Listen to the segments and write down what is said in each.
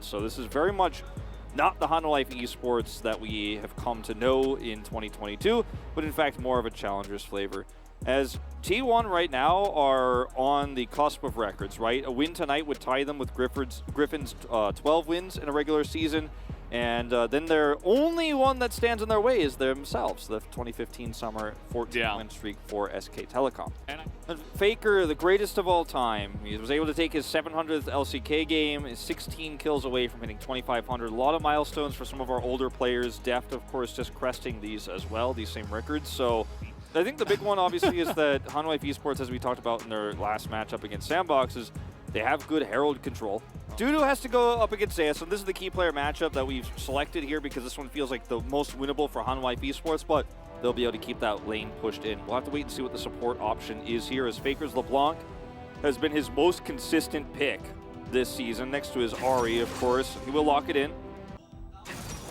So this is very much not the Hanwha Life esports that we have come to know in 2022, but in fact more of a challenger's flavor. As T1 right now are on the cusp of records, right? A win tonight would tie them with Griffin's 12 wins in a regular season. And then their only one that stands in their way is themselves, the 2015 summer 14-win streak for SK Telecom. And Faker, the greatest of all time, he was able to take his 700th LCK game, is 16 kills away from hitting 2,500. A lot of milestones for some of our older players. Deft, of course, just cresting these as well, these same records. So I think the big one, obviously, is that Hanwha Life esports, as we talked about in their last matchup against Sandbox, is they have good Herald control. Dudu has to go up against Zeus, and this is the key player matchup that we've selected here because this one feels like the most winnable for Hanwha Life esports, but they'll be able to keep that lane pushed in. We'll have to wait and see what the support option is here, as Faker's LeBlanc has been his most consistent pick this season, next to his Ahri, of course. He will lock it in.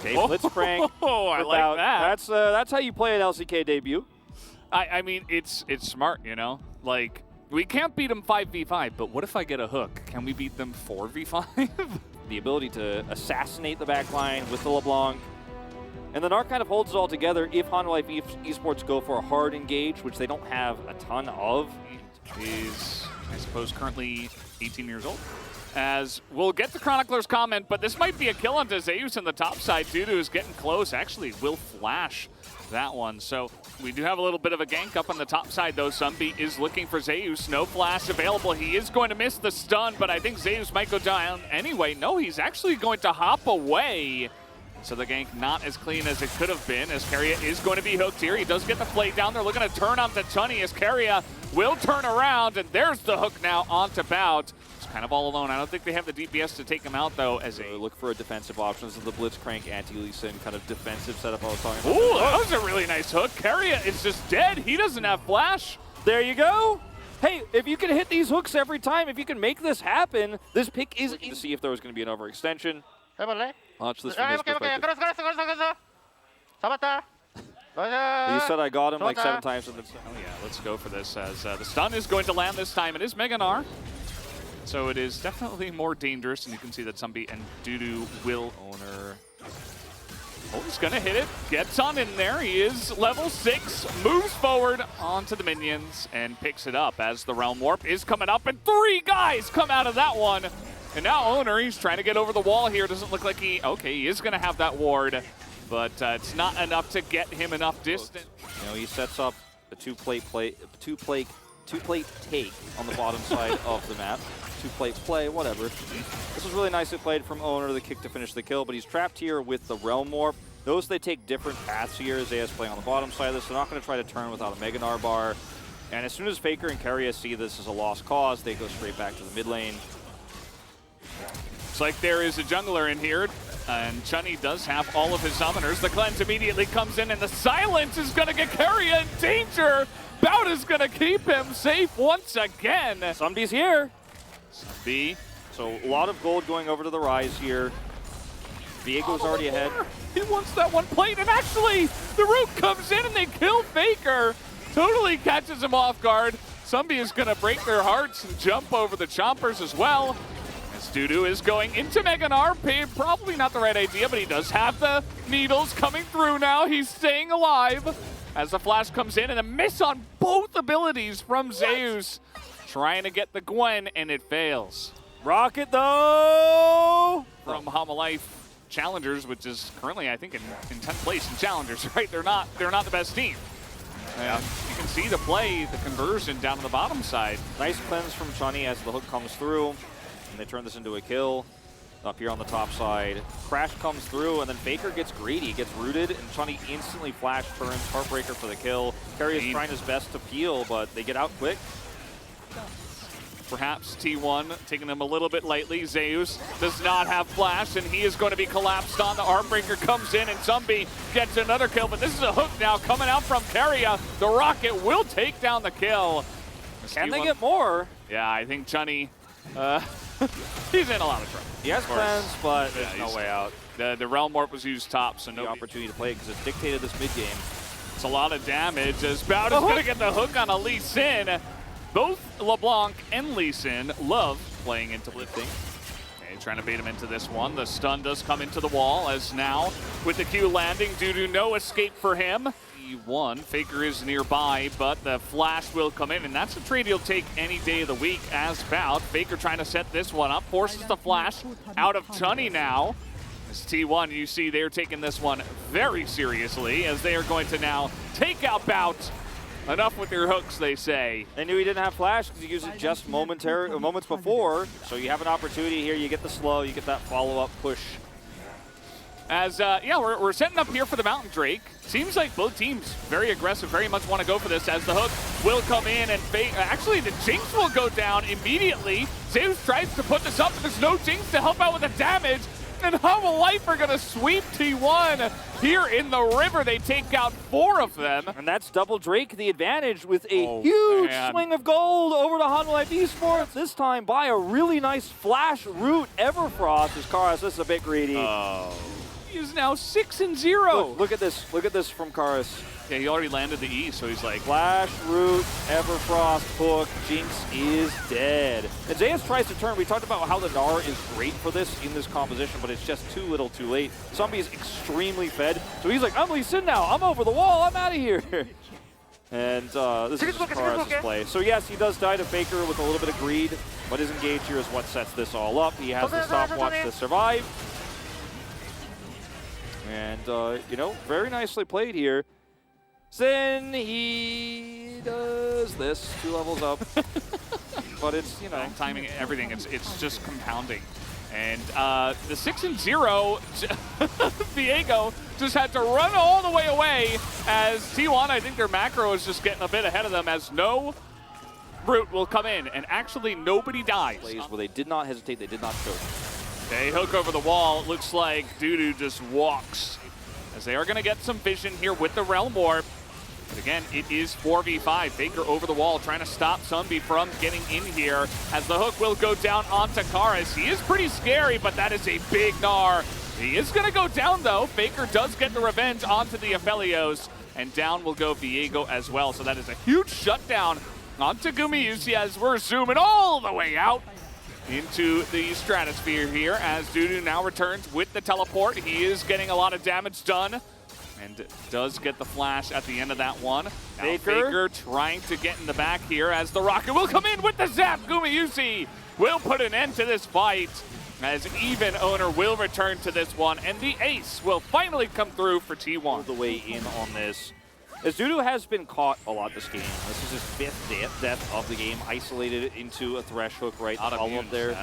Okay, Blitzcrank. Oh, I like that. That's how you play an LCK debut. I mean, it's smart, you know? Like, we can't beat them 5v5, but what if I get a hook? Can we beat them 4v5? The ability to assassinate the backline with the LeBlanc. And then Narc kind of holds it all together if Hanwha Life esports go for a hard engage, which they don't have a ton of. Is, I suppose, currently 18 years old. As we'll get to Chronicler's comment, but this might be a kill onto Zeus on the top side. Dudu is getting close. Actually, will flash that one. So we do have a little bit of a gank up on the top side, though. Sunbeat is looking for Zeus. No flash available. He is going to miss the stun, but I think Zeus might go down anyway. No, he's actually going to hop away. So the gank not as clean as it could have been, as Keria is going to be hooked here. He does get the play down. They're looking to turn onto Chunny, as Keria will turn around, and there's the hook now onto Bout. He's kind of all alone. I don't think they have the DPS to take him out, though, as they look for a defensive option. This is the Blitzcrank anti-Lee Sin kind of defensive setup I was talking about. Ooh, that was a really nice hook. Keria is just dead. He doesn't have flash. There you go. Hey, if you can hit these hooks every time, if you can make this happen, this pick is to see if there was going to be an overextension. Watch this from his perspective. He said I got him like 7 times. Oh yeah, let's go for this, as the stun is going to land this time. It is Mega Gnar. So it is definitely more dangerous, and you can see that Sunbeat and Dudu will owner. Oh, he's gonna hit it, gets on in there. He is level 6, moves forward onto the minions and picks it up as the Realm Warp is coming up, and 3 guys come out of that one. And now Owner, he's trying to get over the wall here. Doesn't look like he is gonna have that ward, but it's not enough to get him enough distance. You know, he sets up a two-plate take on the bottom side of the map. 2-plate play, whatever. This was really nicely played from Owner, the kick to finish the kill, but he's trapped here with the Realm Warp. Notice they take different paths here. Zeus playing on the bottom side of this. They're not going to try to turn without a Mega Gnar bar. And as soon as Faker and Keria see this as a lost cause, they go straight back to the mid lane. Looks like there is a jungler in here, and Chunny does have all of his summoners. The cleanse immediately comes in, and the silence is going to get Keria in danger. Bout is going to keep him safe once again. Somebody's here. B. So a lot of gold going over to the Rise here. Viego's already ahead. He wants that one plate, and actually the Root comes in and they kill Faker. Totally catches him off guard. Somebody is going to break their hearts and jump over the chompers as well. As Dudu is going into Mega Gnar. Probably not the right idea, but he does have the needles coming through now. He's staying alive as the flash comes in, and a miss on both abilities from Zeus. Trying to get the Gwen, and it fails. Rocket, though! From Hanwha Life Challengers, which is currently, I think, in 10th place in Challengers, right? They're not the best team. And you can see the play, the conversion down on the bottom side. Nice cleanse from Chunny as the hook comes through, and they turn this into a kill. Up here on the top side, Crash comes through, and then Faker gets greedy, gets rooted, and Chunny instantly flash turns Heartbreaker for the kill. Keria is trying his best to peel, but they get out quick. Perhaps T1 taking them a little bit lightly. Zeus does not have flash, and he is going to be collapsed on. The Armbreaker comes in, and Zombie gets another kill, but this is a hook now coming out from Keria. The Rocket will take down the kill. Can they get more? Yeah, I think Chunny, he's in a lot of trouble. He has cleanse, but there's no way out. The Realm Warp was used top, so no opportunity to play because it's dictated this mid game. It's a lot of damage as Bout is going to get the hook on a Lee Sin. Both LeBlanc and Lee Sin love playing into lifting. They're trying to bait him into this one. The stun does come into the wall as now with the Q landing due to no escape for him. T1, Faker is nearby, but the flash will come in, and that's a trade he'll take any day of the week as bout. Faker trying to set this one up, forces the flash out of Tunny now. As T1, you see they're taking this one very seriously as they are going to now take out bout. Enough with your hooks, they say. They knew he didn't have flash because he used it just moments before. So you have an opportunity here. You get the slow, you get that follow-up push. As, yeah, we're setting up here for the Mountain Drake. Seems like both teams very aggressive, very much want to go for this as the hook will come in and actually the Jinx will go down immediately. Zeus tries to put this up, but there's no Jinx to help out with the damage. And Humble Life are going to sweep T1 here in the river. They take out 4 of them. And that's double Drake the advantage with a huge swing of gold over to Humble Life Esports. This time by a really nice flash route. Everfrost is Karis. This is a bit greedy. He is now 6-0. Look at this. Look at this from Karis. Yeah, he already landed the E, so he's like... Flash, root, Everfrost, hook, Jinx is dead. And Zeus tries to turn. We talked about how the Gnar is great for this in this composition, but it's just too little too late. Zombie is extremely fed, so he's like, I'm Lee Sin now. I'm over the wall. I'm out of here. And this is Karis' play. So yes, he does die to Faker with a little bit of greed, but his engage here is what sets this all up. He has the stopwatch to survive. And, you know, very nicely played here. Then he does this 2 levels up, but it's, you know. Timing, everything, it's just compounding. And the 6-0, Viego just had to run all the way away as T1, I think their macro is just getting a bit ahead of them as no root will come in, and actually nobody dies. Where they did not hesitate, they did not choke. They hook over the wall. It looks like Dudu just walks as they are going to get some vision here with the Realm Orb. But again, it is 4v5. Faker over the wall trying to stop Sunbi from getting in here as the hook will go down onto Karis. He is pretty scary, but that is a big Gnar. He is going to go down, though. Faker does get the revenge onto the Aphelios, and down will go Viego as well. So that is a huge shutdown onto Gumayusi as we're zooming all the way out into the stratosphere here as Dudu now returns with the teleport. He is getting a lot of damage done and does get the flash at the end of that one. Now Faker trying to get in the back here as the rocket will come in with the zap. Gumayusi will put an end to this fight as even owner will return to this one, and the ace will finally come through for T1. All the way in on this. As Dudu has been caught a lot this game. This is his 5th death of the game, isolated into a Thresh hook right up there.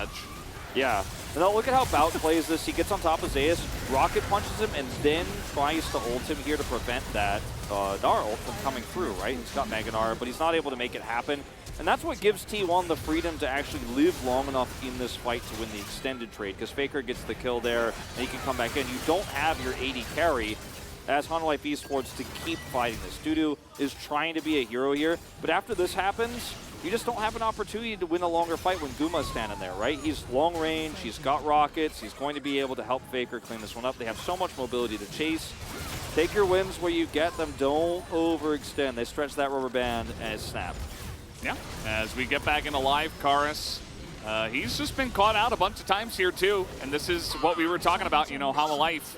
Yeah. And now look at how Bout plays this. He gets on top of Zeus, rocket punches him, and then tries to ult him here to prevent that Gnar ult from coming through, right? He's got Mega Gnar, but he's not able to make it happen. And that's what gives T1 the freedom to actually live long enough in this fight to win the extended trade, because Faker gets the kill there, and he can come back in. You don't have your AD carry as Hanwha Life Esports to keep fighting this. Dudu is trying to be a hero here, but after this happens, you just don't have an opportunity to win a longer fight when Guma's standing there, right? He's long range, he's got rockets, he's going to be able to help Faker clean this one up. They have so much mobility to chase. Take your wins where you get them, don't overextend. They stretch that rubber band and it's snapped. Yeah, as we get back into live, Karis, he's just been caught out a bunch of times here too, and this is what we were talking about, you know, Hanwha Life.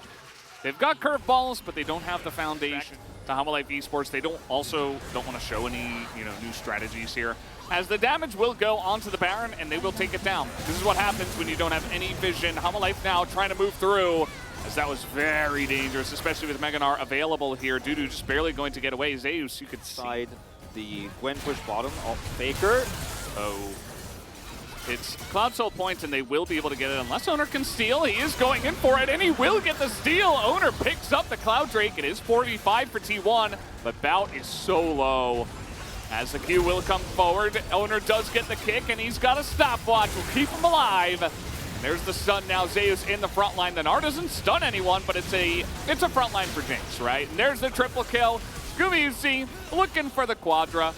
They've got curveballs, but they don't have the foundation to Hanwha Life Esports. They don't want to show any, you know, new strategies here. As the damage will go onto the Baron, and they will take it down. This is what happens when you don't have any vision. Hanwha Life now trying to move through, as that was very dangerous, especially with Mega Gnar available here. Dudu just barely going to get away. Zeus, you could see. The Gwen push bottom off Faker. Oh. It's Cloud Soul points, and they will be able to get it unless Owner can steal. He is going in for it, and he will get the steal. Owner picks up the Cloud Drake. It is 4v5 for T1, but Bout is so low. As the Q will come forward, Owner does get the kick, and he's got a stopwatch. Will keep him alive. And there's the stun now. Zeus in the front line. The Gnar doesn't stun anyone, but it's a front line for Jinx, right? And there's the triple kill. Gumayusi looking for the Quadra.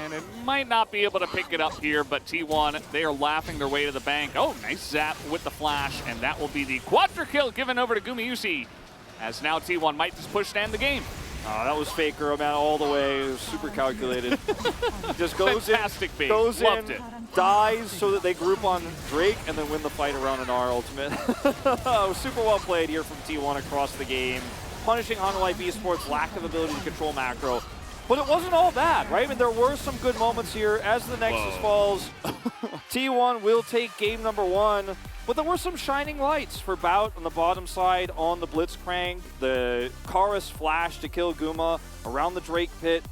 And it might not be able to pick it up here, but T1, they are laughing their way to the bank. Oh, nice zap with the flash, and that will be the Quadra kill given over to Gumayusi. As now T1 might just push to end the game. That was Faker, man, all the way. It was super calculated. Just goes Fantastic in, bait. goes Loved in, it. dies so that they group on Drake and then win the fight around an R ultimate. Super well played here from T1 across the game, punishing Life Esports' lack of ability to control macro. But it wasn't all bad, right? I mean, there were some good moments here. As the Nexus falls, T1 will take game number 1. But there were some shining lights for Bout on the bottom side on the Blitzcrank, the Chorus flash to kill Guma around the Drake pit.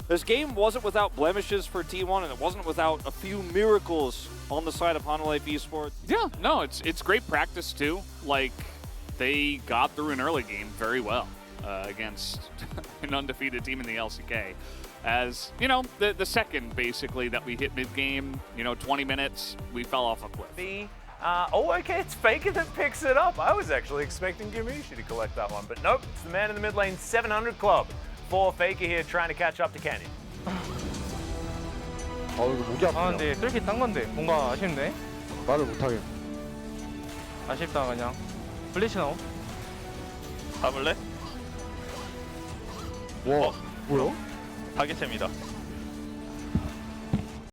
This game wasn't without blemishes for T1, and it wasn't without a few miracles on the side of Life Esports. Yeah, no, it's great practice too. Like, they got through an early game very well against an undefeated team in the LCK. As, you know, the second, basically, that we hit mid-game, 20 minutes, we fell off a cliff. Okay, it's Faker that picks it up. I was actually expecting Gamishi to collect that one, but nope, it's the man in the mid lane 700 club for Faker here trying to catch up to Canyon. 이거 목이 아프네요. 근데 뚫기 딴 건데 뭔가 아쉽네. 말을 못하게. 아쉽다 그냥. 블리치 나오. 가볼래? 와, 뭐야? 타겟입니다.